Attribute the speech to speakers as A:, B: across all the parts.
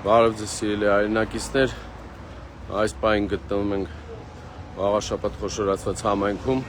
A: Բարև ձեզ սիրելի հայրենակիցներ, այս պահին գտնվում ենք Վաղարշաբաթ խոշորացված համայնքում,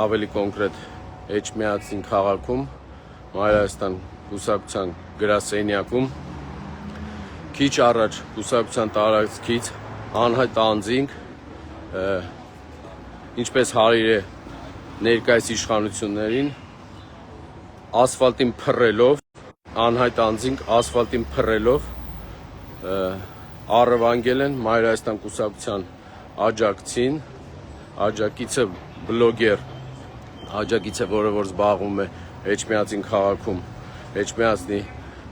A: ավելի կոնկրետ Էջմիածին քաղաքում, Մայրհայաստան կուսակցության գրասենյակում, քիչ առաջ կուսակցության տարածքից անհայտ անձինք, ինչպես հարիր է ներկայիս իշխանություններին, ասֆալտին փռելով, անհայտ անձինք ասֆալտին փռելով առևանգել են Մայրհայաստան կուսակցության աջակցին, աջակիցը բլոգեր, աջակիցը, որը որ զբաղվում է Էջմիածին քաղաքում, Էջմիածնի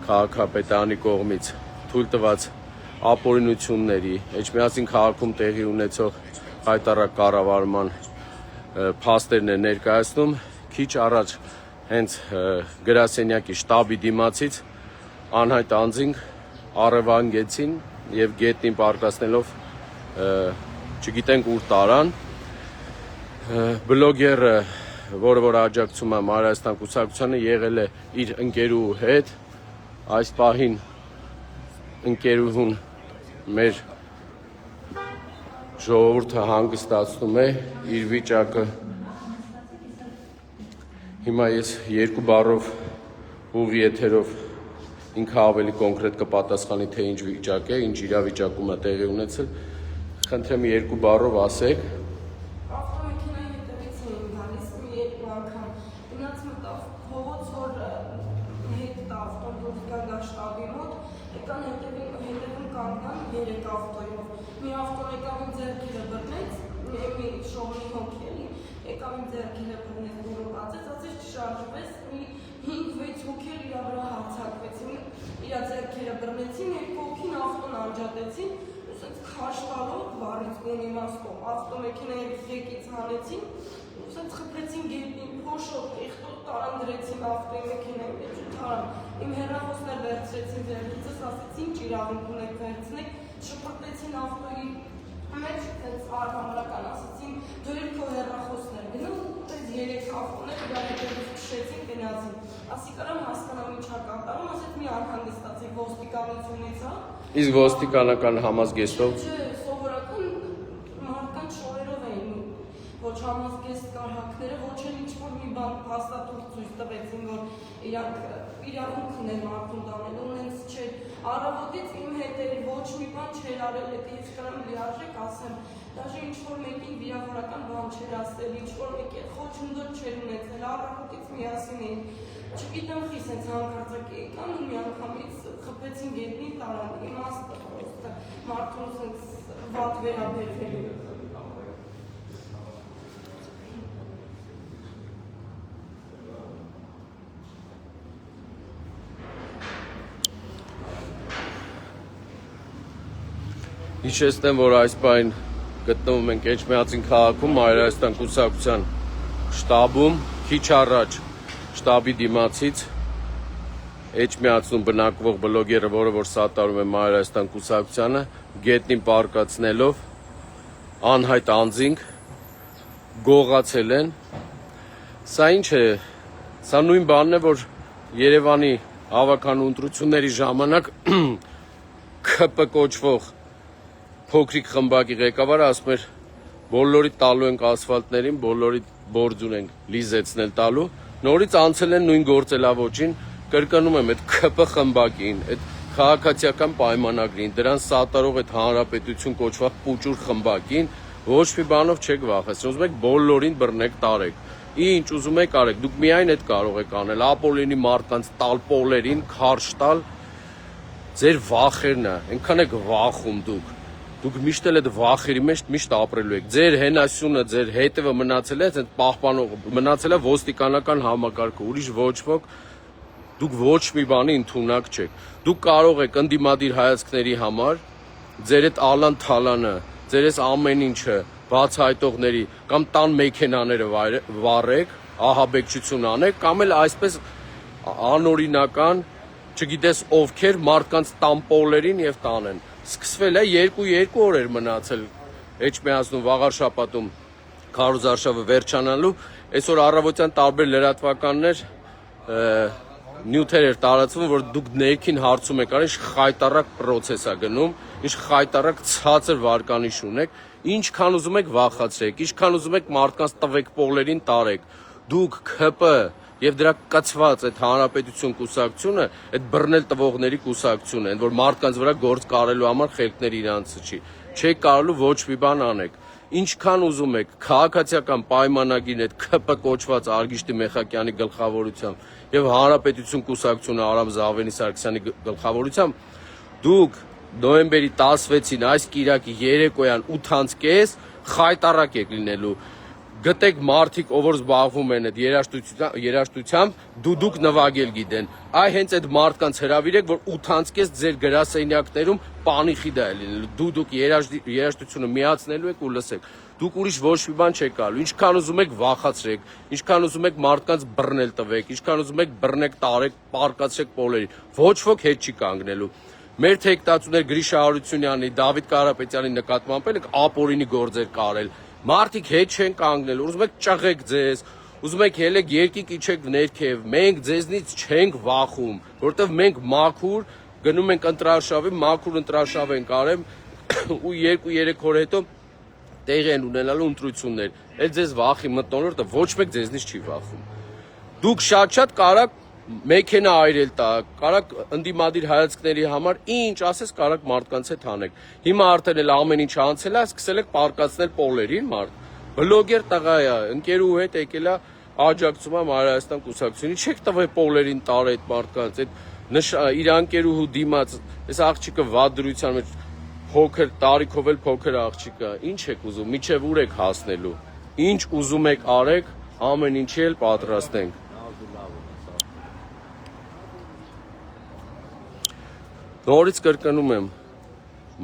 A: քաղաքապետարանի կողմից թույլ տված ապօրինությունների, Էջմիածին քաղաքում տեղի ունեցող հայտարարակ կառավարման փաստերն է ներկայացնում, քիչ առաջ հենց գրասենյակի շտաբի դիմացից անհայտ անձինք առևանգեցին եւ գետնին պարկասնելով չգիտենք ուր տարան, բլոգերը, որը որ աջակցում է Մայրհայաստան կուսակցությանը, եղել է իր ընկերուհու հետ, այս պահին ընկերուհուն մեր ժողովուրդը հանգստացնում է իր վիճակը։ Հիմա ես երկու բառով ուղի եթերով ինքը ավելի կոնկրետ կպատասխանի, թե ինչ վիճակ է, ինչ իրավիճակում է տեղի ունեցել, խնդրեմ երկու բառով ասեք։
B: Ավտոմեքենայի հետևից էին գալիս մի երկու անգամ, գնաց մտավ փողոց, որ հետ տա ավտոբուսը շտաբի մոտ, եկան հետևում կանգնան երեք ավտոյով, մի ավտոն եկավ իմ ձեռքերը բռնեց, մի շողնի հոգի եկավ իմ ձեռքերը բռնեց, գորովածեց, ասեց չշարժվես, մի 5-6 հոգի իրա վրա հարձակվեցին, իրա ձեռքերը բռնեցին, երկու հոգին ավտոն անջատեցին, ուսենց քաշ տալով վառից ունիմաստով, ավտոմեքենայից եկից հանեցին, ուսենց խփեցին գետնին, փոշոտ, իխտոտ տարան դրեցին ավտոյի մեքենայի մեջ ու թարան, իմ հեռախոսներ վերցրեցին ձեռքիցս, ասեցին ինչ իրավունք ունեք վերցնեք, շպրտեցին ավտոյի մեջ, այդպես արհամրական ասեցին, դու էլ քո հեռախոսներ գնալ, այդպես երեք ավտոներ իրա հետևից քշեցին, գնացին, ասի կարամ հասկանամ ինչ ա կատարում, ասեց մի անհանգստացեք ոստիկանությունից,
A: Իսկ ոստիկանական համազգեստով
B: Չէ, սովորական մարդկանց շորերով էին, ոչ համազգեստ կարհակները, ոչ էլ ինչ-որ մի բան փաստաթուղթ ցույց տվեցին, որ իրանք իրավունք ունեն մարդուն տանել, ունենց չէ, առավոտից իմ հետ էր ոչ մի բան չէր արել, եթե կարամ լիարժեք ասեմ, դաժե ինչ-որ մեկին վիրավորական բան չէր ասել, ինչ-որ մեկի խոչընդոտ չէր ունեցել, առավոտից միասին էին, չգիտեմ խի սենց հանկարծակի եկան ու մի անգամից խփեցին գետնին տարան, իմաստը պրոստը, մարդուն սենց վատ վերաբերվելու։
A: Հիշեցնեմ, որ այս պահին գտնվում ենք Էջմիածին քաղաքում, Մայրհայաստան կուսակցության շտաբում, քիչ առաջ շտաբի դիմացից Էջմիածնում բնակվող բլոգերը, որը որ սատարում է Մայրհայաստան կուսակցությանը, գետնին պարկացնելով անհայտ անձինք գողացել են։ Սա ինչ է, սա նույն բանն է, որ Երևանի հավաքանու ընտրությունների ժամանակ ՔՊ կոչվող փոքրիկ խմբակի ղեկավարը ասում էր բոլորի տալու ենք ասֆալտներին, բոլորի բորձուն ենք լիզեցնել տալու, նորից անցել են նույն գործելավոճին, կրկնում եմ այդ ՔՊ խմբակին, այդ քաղաքացիական պայմանագրին, դրան սատարող այդ հանրապետություն կոչվող պուճուր խմբակին ոչ մի բանով չեք վախեցնում, ուզում եք բոլորին բռնեք տարեք, ինչ ուզում եք արեք, դուք միայն այդ կարող եք անել, ապոլինի մարդկանց տալ պոլերին, քարշ տալ, ձեր վախերն է, այնքան եք վախում դուք միշտ էլ այդ վախերի մեջ միշտ ապրելու եք, ձեր հենասյունը, ձեր հետևը մնացել է, այդ պահպանող մնացել է ոստիկանական համակարգը, ուրիշ ոչ ոք, դուք ոչ մի բանի ընդունակ չեք, դուք կարող եք ընդդիմադիր հայացքների համար, ձեր այդ ալան թալանը, ձեր այս ամեն ինչը բացահայտողների կամ տան մեքենաները վառեք, ահաբեկչություն անեք, կամ էլ այսպես անօրինական, չգիտես ովքեր մարդկանց տամպոլերին եւ տանեն։ Սկսվել է երկու օր էր մնացել Էջմիածնում Վաղարշաբաթում քարոզարշավը վերջանալու, այսօր առավոտյան տարբեր լրատվականներ նյութեր էր տարածվում, որ դուք ներքին հարցում եք արել, ինչ խայտարակ process է գնում, ինչ խայտարակ ցածր վարկանիշ ունեք, ինչքան ուզում եք վախացրեք, ինչքան ուզում եք մարդկանց տվեք պոլերին տարեք, դուք ՔՊ եւ դրա կացված այդ հանրապետություն կուսակցությունը, այդ բռնել տվողների կուսակցությունը, այն որ մարդկանց վրա գործ կարելու համար խելքներ իրանցը չի, չեք կարելու ոչ մի բան անեք, ինչքան ուզում եք քաղաքացիական պայմանագիրն այդ ՔՊ կոչված Արգիշտի Մեխակյանի գլխավորությամբ եւ հանրապետություն կուսակցությունը Արամ Զավենի Սարգսյանի գլխավորությամբ դուք նոյեմբերի 16-ին այս կիրակի երեկոյան 8:30 խայտարակ եք լինելու գտեք մարդիկ, ով որ զբաղվում են այդ երաժշտությամբ, դուք նվագել գիտեն։ Այ հենց այդ մարդկանց հրավիրեք, որ 8:30 ձեր գրասենյակներում պանիխիդ է լինելու։ Դուք երաժշտությունը միացնելու եք ու լսեք։ Դուք ուրիշ ոչ մի բան չեք կարելու։ Ինչքան ուզում եք վախացրեք, ինչքան ուզում եք մարդկանց բռնել տվեք, ինչքան ուզում եք բռնեք տարեք, պարկացրեք պոլերի։ Ոչ ոք հետ չի կանգնելու։ Մեր թեկտածուներ Գրիշա Հարությունյանի, Դավիթ Կարապետյանի նկատմամբ էլ ապօրինի գործեր կարել։ Մարդիկ հետ չեն կանգնել, ուզում եք ճղեք ձեզ, ուզում եք ելեք երկիկ իջեք ներքև, մենք ձեզնից չենք վախում, որտեվ մենք մաքուր գնում ենք ընտրարշավի, մաքուր ընտրարշավ ենք արել ու 2-3 օր հետո տեղի են ունենալու ընտրություններ։ Էլ ձեզ վախի մթնոլորտը ոչ մեկ ձեզնից չի վախում։ Դուք շատ կարակ մեքենա այրել տակ, կարակ ընդդիմադիր հայացքների համար ինչ ասես կարակ մարդկանց հետ հանեք։ Հիմա արդեն էլ ամեն ինչ անցել է, սկսել եք պարկացնել պոլերին մարդ։ Բլոգեր տղա է, ընկերու հետ եկել է աջակցում Հայաստան կուսակցությունի, չեք տվել պոլերին տար այդ մարդկանց, այդ իր ընկերուհու դիմաց, այս աղջիկը վատ դրության մեջ փոքր տարիքով էլ փոքր աղջիկա, ինչ եք ուզում, միջև ուր եք հասնելու։ Ինչ ուզում եք արեք, ամեն ինչի էլ պատրաստ ենք։ Նորից կրկնում եմ,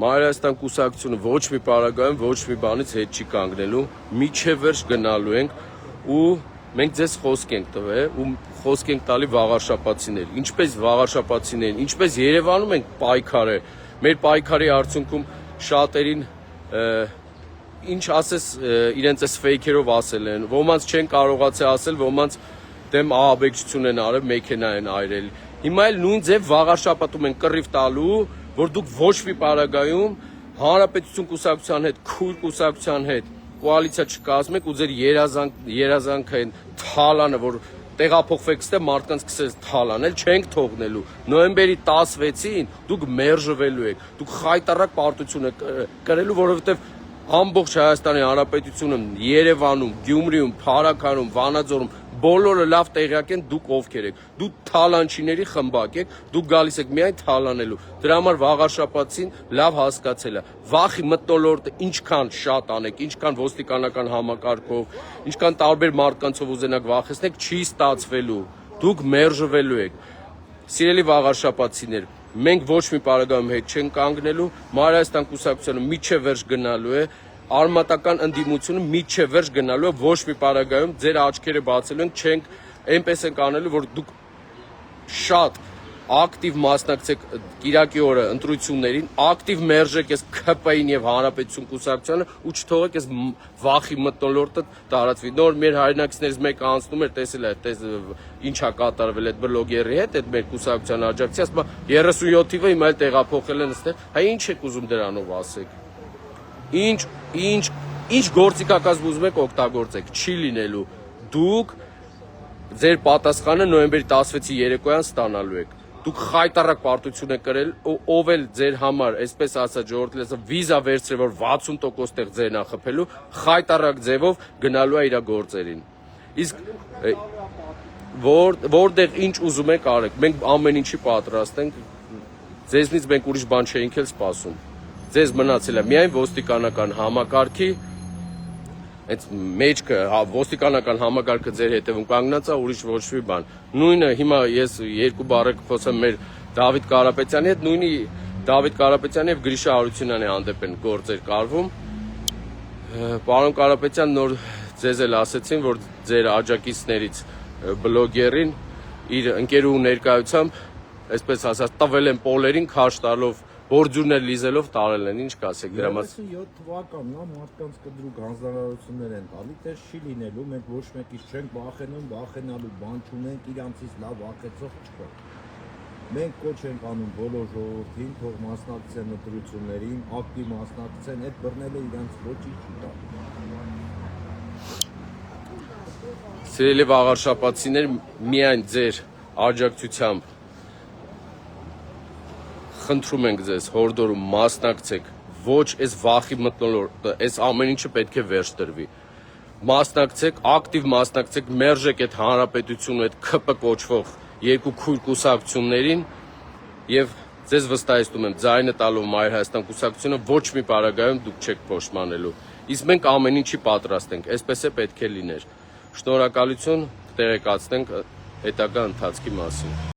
A: Հայաստան կուսակցությունը ոչ մի պարագայում, ոչ մի բանից հետ չի կանգնելու, միջև վերջ գնալու ենք ու մենք ձեզ խոսք ենք տվել ու խոսք ենք տալի վաղարշապացիներ, ինչպես վաղարշապացիներին, ինչպես Երևանում ենք պայքարը, մեր պայքարի արդյունքում շատերին ինչ ասես իրենց այս ֆեյքերով ասել են, ոմանց չեն կարողացել ասել, ոմանց դեմ ահաբեկչություն են արել, մեքենա են այրել։ Հիմա էլ նույն ձև վաղարշապատում են կռիվ տալու, որ դուք ոչ մի պարագայում հանրապետություն կուսակցության հետ, քույր կուսակցության հետ կոալիցիա չկազմեք ու ձեր երազանքը են թալանը, որ տեղափոխվեք ստե մարդկանց սկսես թալանել, չենք թողնելու։ Նոյեմբերի 16-ին դուք մերժվելու եք, դուք խայտարակ պարտություն եք կրելու, որովհետև ամբողջ Հայաստանի Հանրապետությունը Երևանում, Գյումրիում, Փարաքարում, Վանաձորում բոլորը լավ տեղյակ են դուք ովքեր եք։ Դուք թալանչիների խմբակ եք, դուք գալիս եք միայն թալանելու։ Դրա համար վաղարշապացին լավ հասկացել է։ Վախի մթնոլորտը ինչքան շատ անեք, ինչքան ոստիկանական համակարգով, ինչքան տարբեր մարդկանցով ուզենաք վախեցնեք, չի ստացվելու։ Դուք մերժվելու եք։ Սիրելի վաղարշապացիներ, մենք ոչ մի պարագայում հետ չենք կանգնելու, Հայաստան կուսակցությունը միջև վերջ գնալու է, արմատական ընդդիմությունը միջև վերջ գնալու է, ոչ մի պարագայում ձեր աչքերը բացելու ենք, չենք այնպես ենք անելու, որ դուք շատ ակտիվ մասնակցեք Կիրակի օրը ընտրություններին, ակտիվ մերժեք այս ՔՊ-ին եւ Հանրապետություն կուսակցությանը ու չթողեք այս վախի մթնոլորտը տարածվի։ Նոր մեր հայրենակիցներից մեկը անցնում էր, տեսել է, ինչա կատարվել այդ բլոգերի հետ, այդ մեր կուսակցության աջակցի, ասում է 37 թիվը հիմա էլ տեղափոխել են այստեղ։ Հայ ինչ եք ուզում դրանով ասեք։ Ինչ գործիքակազմ ուզում եք օգտագործեք, չի լինելու։ Դուք ձեր պատասխանը նոյեմբերի 16-ի երեկոյան ստանալու եք։ Դուք խայտարակ պարտություն եք կրել, ով էլ ձեր համար, այսպես ասած, ժողովրդի լեզվով վիզա վերցրել, որ 60% տեղ ձեր նախխփելու, խայտարակ ձևով գնալու է իր գործերին։ Իսկ որտեղ ինչ ուզում եք արեք, մենք ամեն ինչի պատրաստ ենք, ձեզնից մենք ուրիշ բան չէինք էլ սպասում։ Ձեզ մնացել է միայն ոստիկանական համակարգի այդ մեջքը, ոստիկանական համակարգը ձեր հետևում կանգնած է, ուրիշ ոչ մի բան։ Նույնը հիմա ես երկու բառը կխոսեմ մեր Դավիթ Կարապետյանի հետ, նույնի Դավիթ Կարապետյանի եւ Գրիշա Հարությունյանի հանդեպ են գործեր կարվում։ Պարոն Կարապետյան, նոր ձեզ էլ ասեցին, որ ձեր աջակիցներից բլոգերին իր ընկերուհու ներկայությամբ, այսպես ասած, տվել են պոլերին քաշ տալով բորձուրներ լիզելով տարել են, ինչ կասեք դրա մասին։
C: 37 թվականն է, մարդկանց կդրուկ հանձնարարություններ են տալի, դες չի լինելու, մենք ոչ մեկից չենք վախենում, վախենալու բան չունենք, իրանցից լավ վախեցող չկա։ Մենք կոչ ենք անում բոլոր ժողովրդին, թող մասնակցեն ընտրություններին, ակտիվ մասնակցեն, այդ բռնելը իրանց ոչինչ չի տա։
A: Սիրելի վաղարշապատցիներ, միայն ձեր աջակցությամբ խնդրում ենք ձեզ, հորդորում մասնակցեք, ոչ այս վախի մթնոլորտը, այս ամեն ինչը պետք է վերջ տրվի։ Մասնակցեք, ակտիվ մասնակցեք, մերժեք այդ հանրապետությունը, այդ ՔՊ կոչվող երկու քույր կուսակցություններին եւ ձեզ վստահեցնում եմ, ձայնը տալով Մայր Հայաստան կուսակցությունը ոչ մի պարագայում դուք չեք փոշմանելու։ Իսկ մենք ամեն ինչի պատրաստ ենք, այսպես է պետք է լիներ։ Շնորհակալություն, կտեղեկացնենք հետագա ընթացքի մասին։